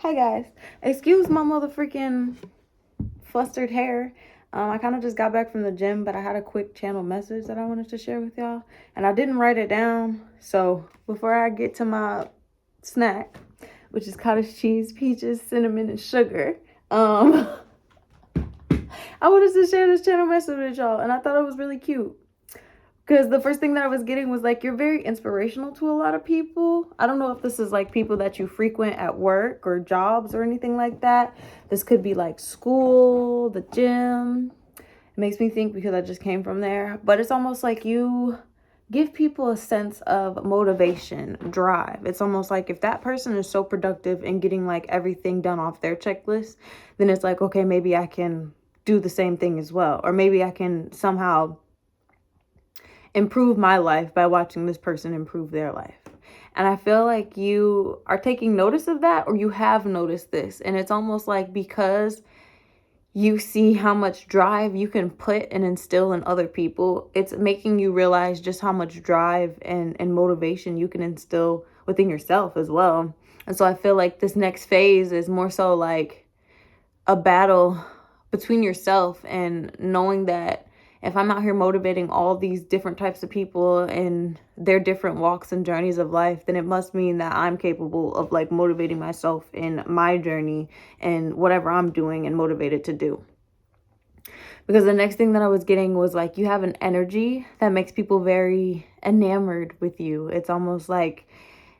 Hi guys. Excuse my motherfucking flustered hair. I kind of just got back from the gym, but I had a quick channel message that I wanted to share with y'all, and I didn't write it down. So before I get to my snack, which is cottage cheese, peaches, cinnamon, and sugar, I wanted to share this channel message with y'all, and I thought it was really cute. Because the first thing that I was getting was like, you're very inspirational to a lot of people. I don't know if this is like people that you frequent at work or jobs or anything like that. This could be like school, the gym. It makes me think because I just came from there. But it's almost like you give people a sense of motivation, drive. It's almost like if that person is so productive in getting like everything done off their checklist, then it's like, okay, maybe I can do the same thing as well. Or maybe I can somehow improve my life by watching this person improve their life. And I feel like you are taking notice of that, or you have noticed this. And it's almost like because you see how much drive you can put and instill in other people, it's making you realize just how much drive and motivation you can instill within yourself as well. And so I feel like this next phase is more so like a battle between yourself and knowing that if I'm out here motivating all these different types of people in their different walks and journeys of life, then it must mean that I'm capable of like motivating myself in my journey and whatever I'm doing and motivated to do. Because the next thing that I was getting was like, you have an energy that makes people very enamored with you. It's almost like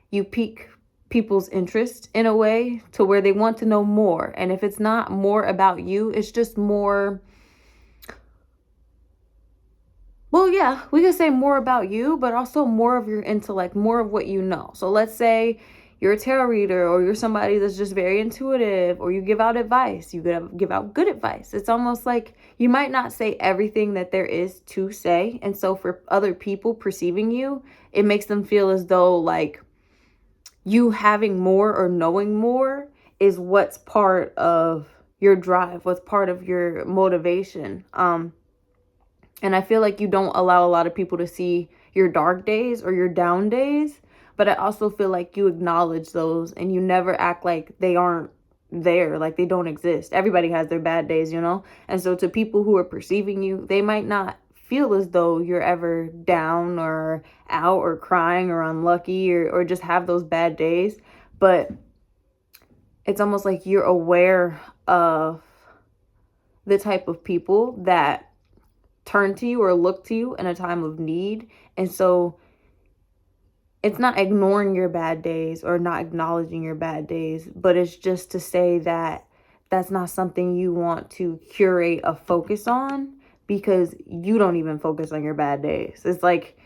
you pique people's interest in a way to where they want to know more. And if it's not more about you, it's just more, well, yeah, we could say more about you, but also more of your intellect, more of what you know. So let's say you're a tarot reader, or you're somebody that's just very intuitive, or you give out advice, you give out good advice. It's almost like you might not say everything that there is to say. And so for other people perceiving you, it makes them feel as though like you having more or knowing more is what's part of your drive, what's part of your motivation. And I feel like you don't allow a lot of people to see your dark days or your down days, but I also feel like you acknowledge those and you never act like they aren't there, like they don't exist. Everybody has their bad days, you know? And so to people who are perceiving you, they might not feel as though you're ever down or out or crying or unlucky or just have those bad days, but it's almost like you're aware of the type of people that turn to you or look to you in a time of need. And so it's not ignoring your bad days or not acknowledging your bad days, but it's just to say that that's not something you want to curate a focus on, because you don't even focus on your bad days. It's like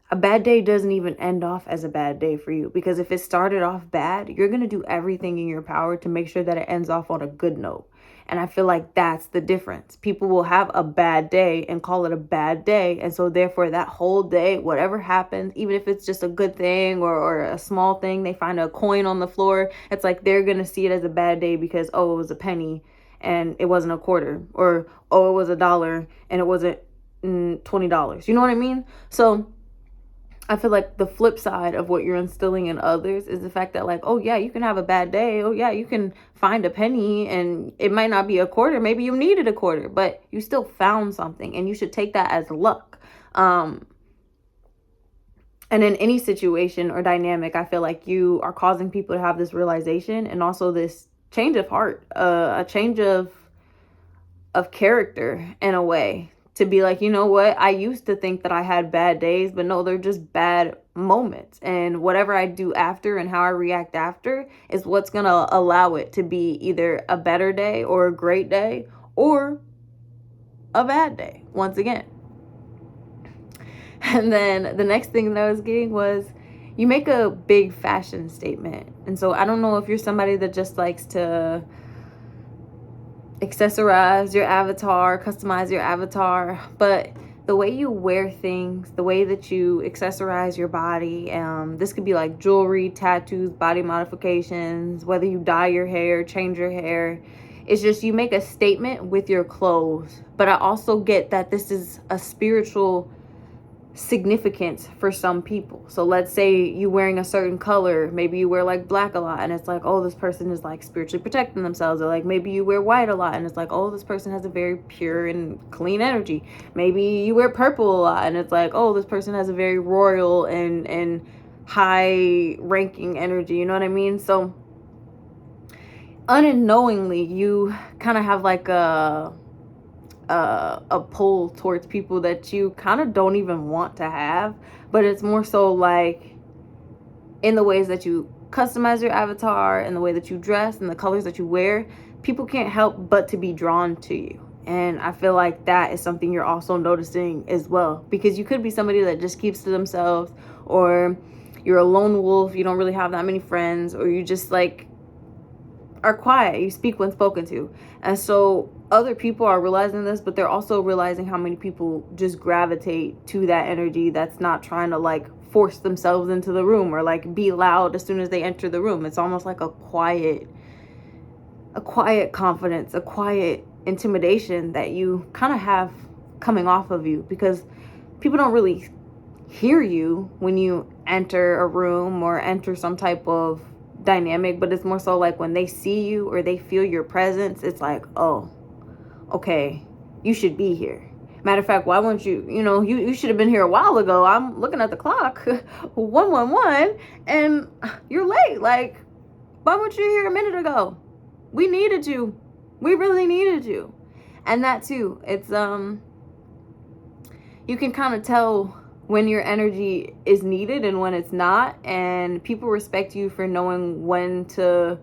a bad day doesn't even end off as a bad day for you, because if it started off bad, you're going to do everything in your power to make sure that it ends off on a good note. And I feel like that's the difference. People will have a bad day and call it a bad day. And so therefore that whole day, whatever happens, even if it's just a good thing or a small thing, they find a coin on the floor, it's like they're going to see it as a bad day because, oh, it was a penny and it wasn't a quarter, or, oh, it was $1 and it wasn't $20. You know what I mean? So I feel like the flip side of what you're instilling in others is the fact that like, oh yeah, you can have a bad day. Oh yeah, you can find a penny and it might not be a quarter. Maybe you needed a quarter, but you still found something, and you should take that as luck. And in any situation or dynamic, I feel like you are causing people to have this realization and also this change of heart, a change of character in a way, to be like, you know what, I used to think that I had bad days, but no, they're just bad moments. And whatever I do after and how I react after is what's going to allow it to be either a better day or a great day or a bad day once again. And then the next thing that I was getting was, you make a big fashion statement. And so I don't know if you're somebody that just likes to accessorize your avatar, customize your avatar, but the way you wear things, the way that you accessorize your body, this could be like jewelry, tattoos, body modifications, whether you dye your hair, change your hair. It's just you make a statement with your clothes. But I also get that this is a spiritual significance for some people. So let's say you wearing a certain color, maybe you wear like black a lot and it's like, oh, this person is like spiritually protecting themselves. Or like maybe you wear white a lot and it's like, oh, this person has a very pure and clean energy. Maybe you wear purple a lot and it's like, oh, this person has a very royal and high ranking energy. You know what I mean? So unknowingly you kind of have like a pull towards people that you kind of don't even want to have, but it's more so like in the ways that you customize your avatar and the way that you dress and the colors that you wear, people can't help but to be drawn to you. And I feel like that is something you're also noticing as well, because you could be somebody that just keeps to themselves, or you're a lone wolf, you don't really have that many friends, or you just like are quiet, you speak when spoken to. And so other people are realizing this, but they're also realizing how many people just gravitate to that energy that's not trying to like force themselves into the room or like be loud as soon as they enter the room. It's almost like a quiet confidence, a quiet intimidation that you kind of have coming off of you, because people don't really hear you when you enter a room or enter some type of dynamic, but it's more so like when they see you or they feel your presence, it's like, oh, okay, you should be here. Matter of fact, why won't you, you should have been here a while ago. I'm looking at the clock, 111, and you're late. Like, why weren't you here a minute ago? We needed you. We really needed you. And that too, it's, you can kind of tell when your energy is needed and when it's not, and people respect you for knowing when to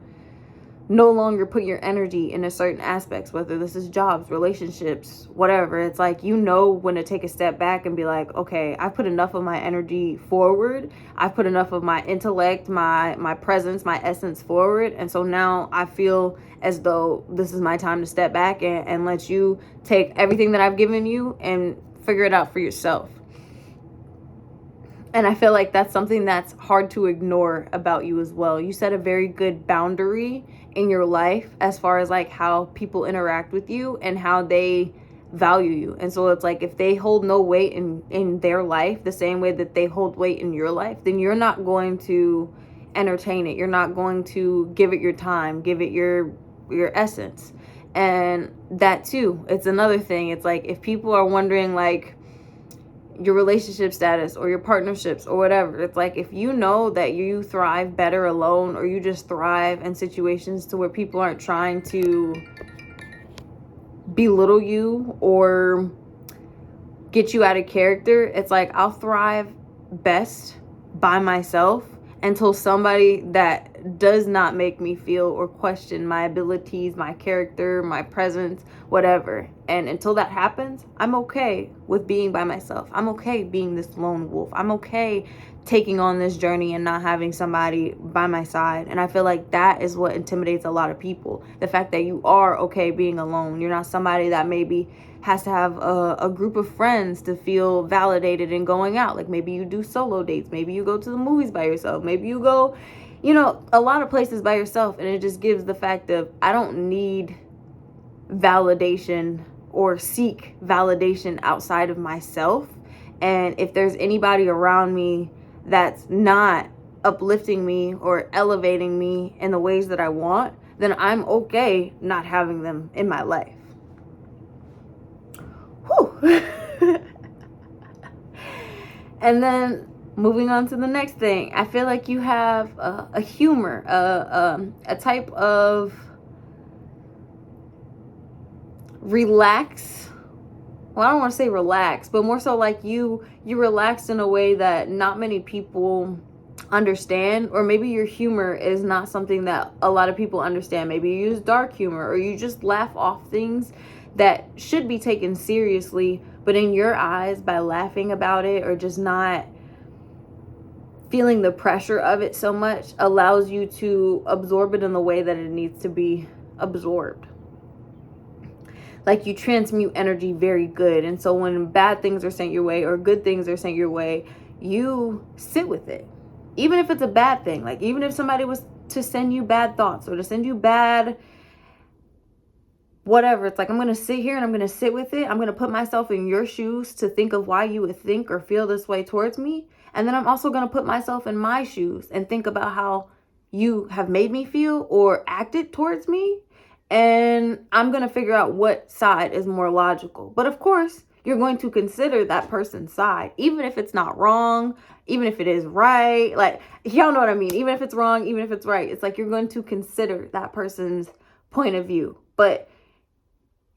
no longer put your energy into certain aspects, whether this is jobs, relationships, whatever. It's like, when to take a step back and be like, okay, I put enough of my energy forward, I put enough of my intellect, my presence, my essence forward, and so now I feel as though this is my time to step back and let you take everything that I've given you and figure it out for yourself. And I feel like that's something that's hard to ignore about you as well. You set a very good boundary in your life as far as like how people interact with you and how they value you. And so it's like, if they hold no weight in their life the same way that they hold weight in your life, then you're not going to entertain it. You're not going to give it your time, give it your essence. And that too, it's another thing. It's like, if people are wondering like your relationship status or your partnerships or whatever, it's like, if you know that you thrive better alone, or you just thrive in situations to where people aren't trying to belittle you or get you out of character, it's like, I'll thrive best by myself until somebody that does not make me feel or question my abilities, my character, my presence, whatever. And until that happens, I'm okay with being by myself. I'm okay being this lone wolf. I'm okay taking on this journey and not having somebody by my side. And I feel like that is what intimidates a lot of people. The fact that you are okay being alone. You're not somebody that maybe has to have a group of friends to feel validated in going out. Like, maybe you do solo dates. Maybe you go to the movies by yourself. Maybe you go, a lot of places by yourself. And it just gives the fact of, I don't need validation or seek validation outside of myself. And if there's anybody around me that's not uplifting me or elevating me in the ways that I want, then I'm okay not having them in my life. Whew. And then moving on to the next thing, I feel like you have a humor, a type of relax. Well, I don't want to say relax, but more so like you relax in a way that not many people understand, or maybe your humor is not something that a lot of people understand. Maybe you use dark humor, or you just laugh off things that should be taken seriously, but in your eyes, by laughing about it or just not feeling the pressure of it so much, allows you to absorb it in the way that it needs to be absorbed. Like, you transmute energy very good. And so when bad things are sent your way or good things are sent your way, you sit with it. Even if it's a bad thing, like, even if somebody was to send you bad thoughts or to send you bad whatever. It's like, I'm going to sit here and I'm going to sit with it. I'm going to put myself in your shoes to think of why you would think or feel this way towards me. And then I'm also going to put myself in my shoes and think about how you have made me feel or acted towards me. And I'm going to figure out what side is more logical. But of course, you're going to consider that person's side, even if it's not wrong, even if it is right. Like, y'all know what I mean? Even if it's wrong, even if it's right, it's like you're going to consider that person's point of view. But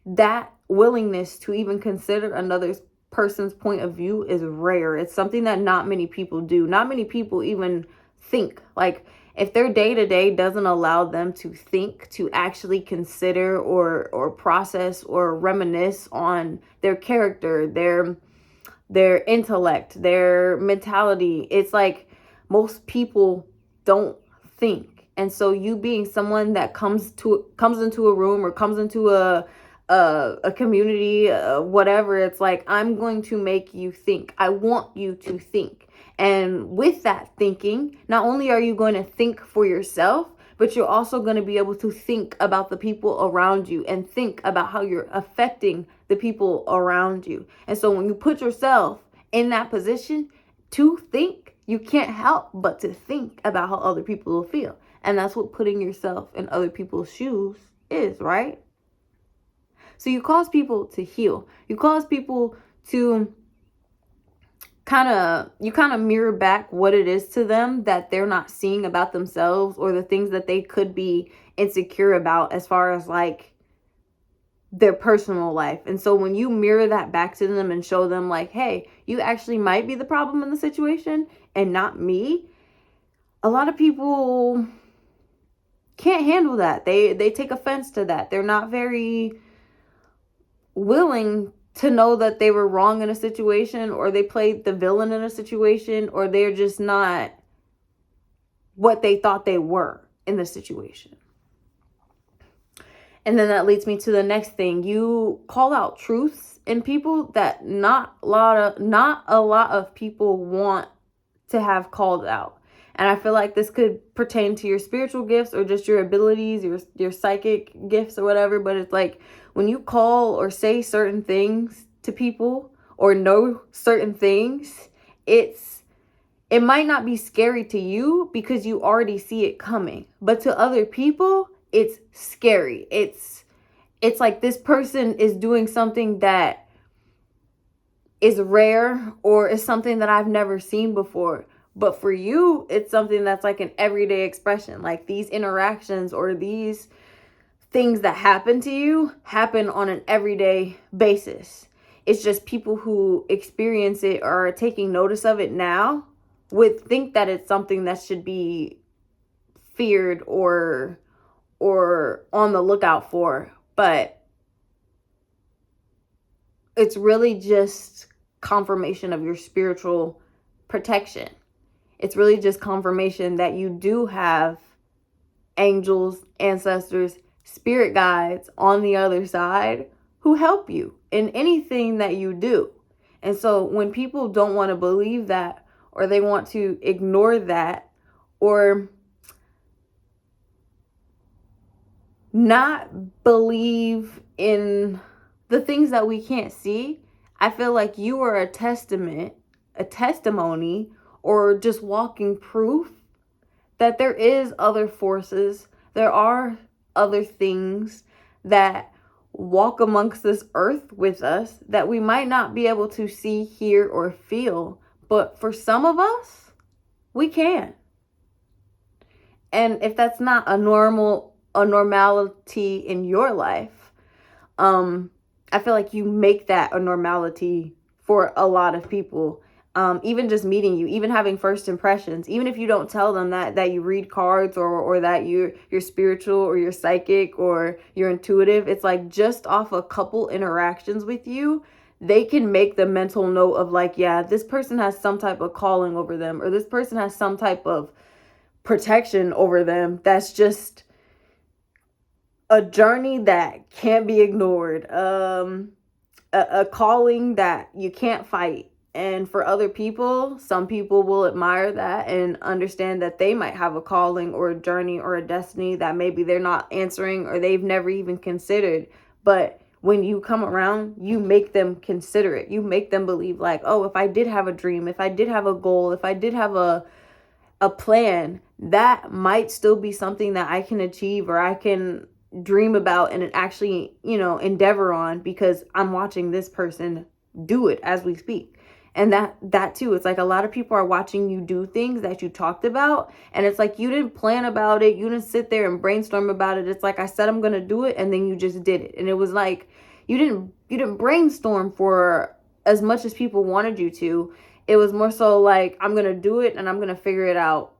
that willingness to even consider another person's point of view is rare. It's something that not many people do. Not many people even think. Like, if their day-to-day doesn't allow them to think, to actually consider or process or reminisce on their character, their intellect, their mentality, it's like most people don't think. And so you being someone that comes into a room or comes into a community, whatever, it's like, I'm going to make you think. I want you to think. And with that thinking, not only are you going to think for yourself, but you're also going to be able to think about the people around you and think about how you're affecting the people around you. And so when you put yourself in that position to think, you can't help but to think about how other people will feel. And that's what putting yourself in other people's shoes is, right? So you cause people to heal. You cause people to kind of mirror back what it is to them that they're not seeing about themselves, or the things that they could be insecure about as far as like their personal life. And so when you mirror that back to them and show them like, hey, you actually might be the problem in the situation and not me, a lot of people can't handle that. They take offense to that. They're not very willing to know that they were wrong in a situation, or they played the villain in a situation, or they're just not what they thought they were in the situation. And then that leads me to the next thing. You call out truths in people that not a lot of people want to have called out. And I feel like this could pertain to your spiritual gifts or just your abilities, your psychic gifts or whatever. But it's like when you call or say certain things to people or know certain things, it might not be scary to you because you already see it coming. But to other people, it's scary. It's like this person is doing something that is rare or is something that I've never seen before. But for you, it's something that's like an everyday expression. Like these interactions or these things that happen to you happen on an everyday basis. It's just people who experience it or are taking notice of it now would think that it's something that should be feared or on the lookout for. But it's really just confirmation of your spiritual protection. It's really just confirmation that you do have angels, ancestors, spirit guides on the other side who help you in anything that you do. And so when people don't want to believe that, or they want to ignore that, or not believe in the things that we can't see, I feel like you are a testimony, or just walking proof that there is other forces, there are other things that walk amongst this earth with us that we might not be able to see, hear, or feel. But for some of us, we can. And if that's not a normality in your life, I feel like you make that a normality for a lot of people. Even just meeting you, even having first impressions, even if you don't tell them that you read cards or that you're spiritual or you're psychic or you're intuitive, it's like just off a couple interactions with you, they can make the mental note of like, yeah, this person has some type of calling over them, or this person has some type of protection over them. That's just a journey that can't be ignored. A calling that you can't fight. And for other people, some people will admire that and understand that they might have a calling or a journey or a destiny that maybe they're not answering or they've never even considered. But when you come around, you make them consider it. You make them believe like, oh, if I did have a dream, if I did have a goal, if I did have a plan, that might still be something that I can achieve or I can dream about and actually, endeavor on because I'm watching this person do it as we speak. And that too, it's like a lot of people are watching you do things that you talked about, and it's like you didn't plan about it, you didn't sit there and brainstorm about it. It's like I said I'm going to do it and then you just did it. And it was like you didn't brainstorm for as much as people wanted you to. It was more so like I'm going to do it and I'm going to figure it out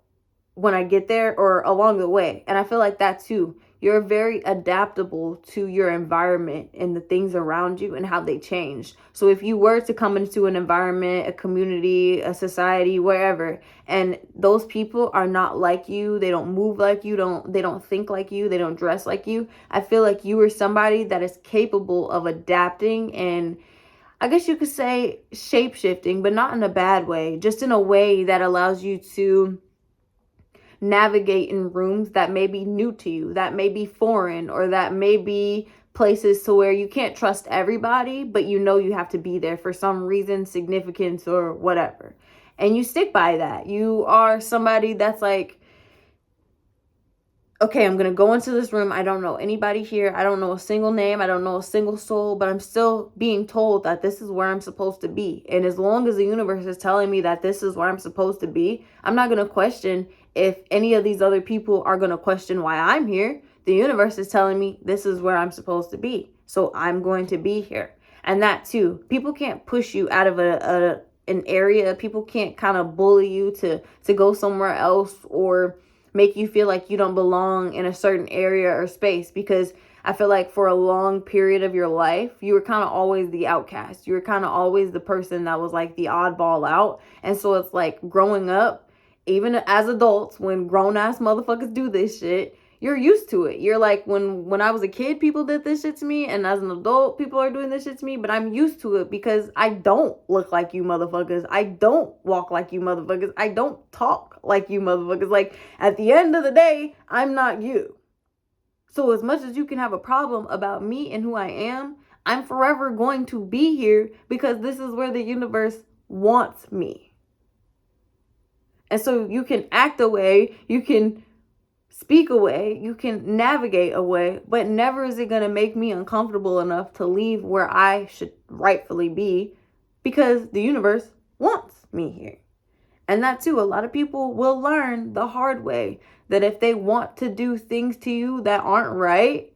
when I get there or along the way. And I feel like that too. You're very adaptable to your environment and the things around you and how they change. So if you were to come into an environment, a community, a society, wherever, and those people are not like you, they don't move like you, they don't think like you, they don't dress like you, I feel like you are somebody that is capable of adapting and I guess you could say shape shifting, but not in a bad way, just in a way that allows you to navigate in rooms that may be new to you, that may be foreign, or that may be places to where you can't trust everybody, but you have to be there for some reason, significance, or whatever. And you stick by that. You are somebody that's like, okay, I'm going to go into this room. I don't know anybody here. I don't know a single name. I don't know a single soul, but I'm still being told that this is where I'm supposed to be. And as long as the universe is telling me that this is where I'm supposed to be, I'm not going to question if any of these other people are going to question why I'm here. The universe is telling me this is where I'm supposed to be. So I'm going to be here. And that too, people can't push you out of an area. People can't kind of bully you to go somewhere else or make you feel like you don't belong in a certain area or space, because I feel like for a long period of your life, you were kind of always the outcast. You were kind of always the person that was like the oddball out. And so it's like growing up, even as adults, when grown ass motherfuckers do this shit, you're used to it. You're like, when I was a kid, people did this shit to me, and as an adult, people are doing this shit to me, but I'm used to it because I don't look like you motherfuckers. I don't walk like you motherfuckers. I don't talk like you motherfuckers. Like, at the end of the day, I'm not you. So as much as you can have a problem about me and who I am, I'm forever going to be here because this is where the universe wants me. And so you can act away, you can speak away, you can navigate away, but never is it going to make me uncomfortable enough to leave where I should rightfully be, because the universe wants me here. And that too, a lot of people will learn the hard way that if they want to do things to you that aren't right,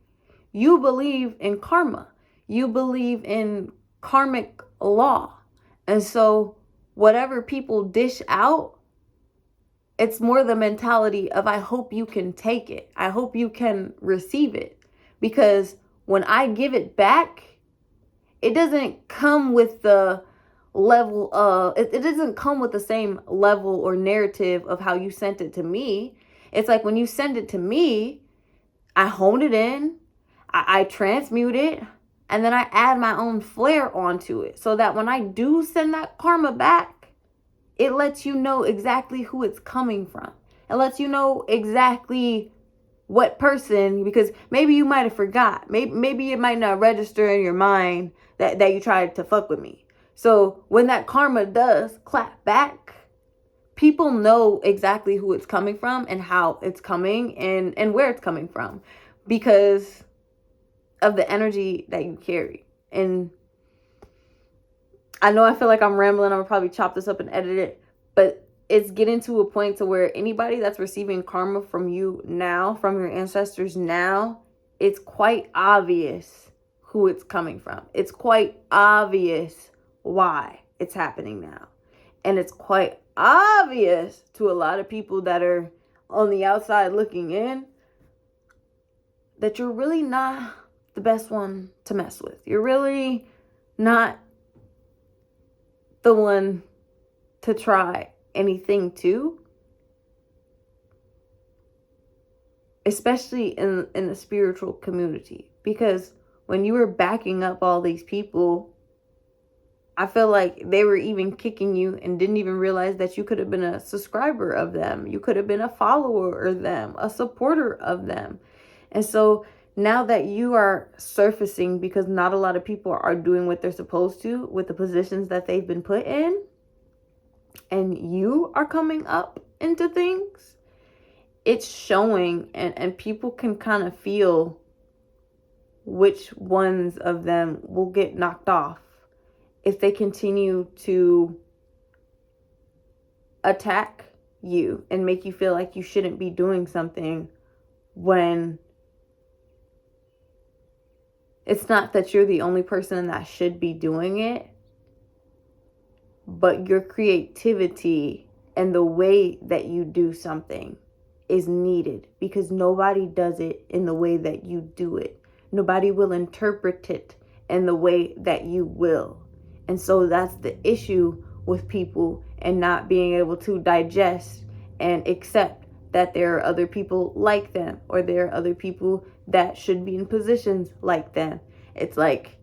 you believe in karma. You believe in karmic law. And so whatever people dish out, it's more the mentality of, I hope you can take it. I hope you can receive it. Because when I give it back, it doesn't come with the level of, it doesn't come with the same level or narrative of how you sent it to me. It's like when you send it to me, I hone it in, I transmute it, and then I add my own flair onto it so that when I do send that karma back, it lets you know exactly who it's coming from. It lets you know exactly what person, because maybe you might have forgot. Maybe it might not register in your mind that you tried to fuck with me. So when that karma does clap back, people know exactly who it's coming from and how it's coming and where it's coming from, because of the energy that you carry. And I know I feel like I'm rambling. I'm gonna probably chop this up and edit it, but it's getting to a point to where anybody that's receiving karma from you now, from your ancestors now, it's quite obvious who it's coming from. It's quite obvious why it's happening now. And it's quite obvious to a lot of people that are on the outside looking in that you're really not the best one to mess with. You're really not the one to try anything to, especially in the spiritual community, because when you were backing up all these people, I feel like they were even kicking you and didn't even realize that you could have been a subscriber of them. You could have been a follower of them, a supporter of them. And so Now that you are surfacing, because not a lot of people are doing what they're supposed to with the positions that they've been put in, and you are coming up into things, it's showing, and people can kind of feel which ones of them will get knocked off if they continue to attack you and make you feel like you shouldn't be doing something, when it's not that you're the only person that should be doing it, but your creativity and the way that you do something is needed, because nobody does it in the way that you do it. Nobody will interpret it in the way that you will. And so that's the issue with people, and not being able to digest and accept that there are other people like them, or there are other people that should be in positions like them. It's like,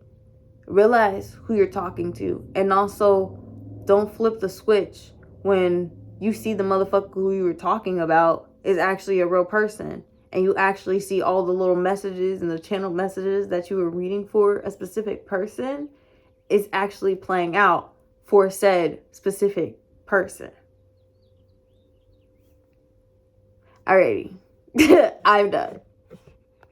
realize who you're talking to, and also don't flip the switch when you see the motherfucker who you were talking about is actually a real person, and you actually see all the little messages and the channel messages that you were reading for a specific person is actually playing out for said specific person. Alrighty. I'm done.